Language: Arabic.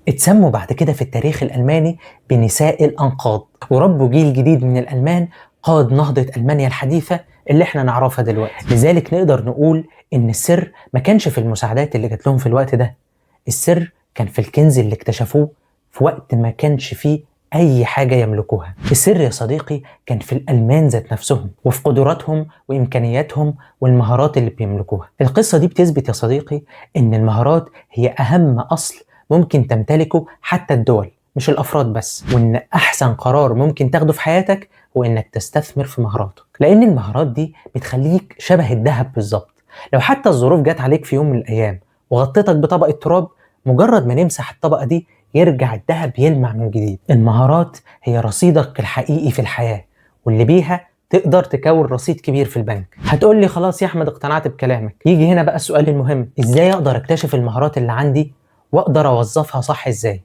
اتسموا بعد كده في التاريخ الألماني بنساء الأنقاض، وربوا جيل جديد من الألمان قاد نهضة ألمانيا الحديثة اللي احنا نعرفها دلوقتي. لذلك نقدر نقول إن السر ما كانش في المساعدات اللي جات لهم في الوقت ده، السر كان في الكنز اللي اكتشفوه في وقت ما كانش فيه أي حاجة يملكوها. السر يا صديقي كان في الألمان ذات نفسهم، وفي قدراتهم وإمكانياتهم والمهارات اللي بيملكوها. القصة دي بتثبت يا صديقي إن المهارات هي أهم أصل ممكن تمتلكه حتى الدول، مش الأفراد بس، وإن أحسن قرار ممكن تاخده في حياتك هو إنك تستثمر في مهاراتك، لأن المهارات دي بتخليك شبه الذهب بالظبط. لو حتى الظروف جت عليك في يوم من الأيام وغطيتك بطبقة تراب، مجرد ما نمسح الطبقة دي يرجع الذهب يلمع من جديد. المهارات هي رصيدك الحقيقي في الحياة، واللي بيها تقدر تكون رصيد كبير في البنك. هتقول لي خلاص يا أحمد اقتنعت بكلامك. يجي هنا بقى السؤال المهم، إزاي أقدر أكتشف المهارات اللي عندي وأقدر أوظفها صح إزاي؟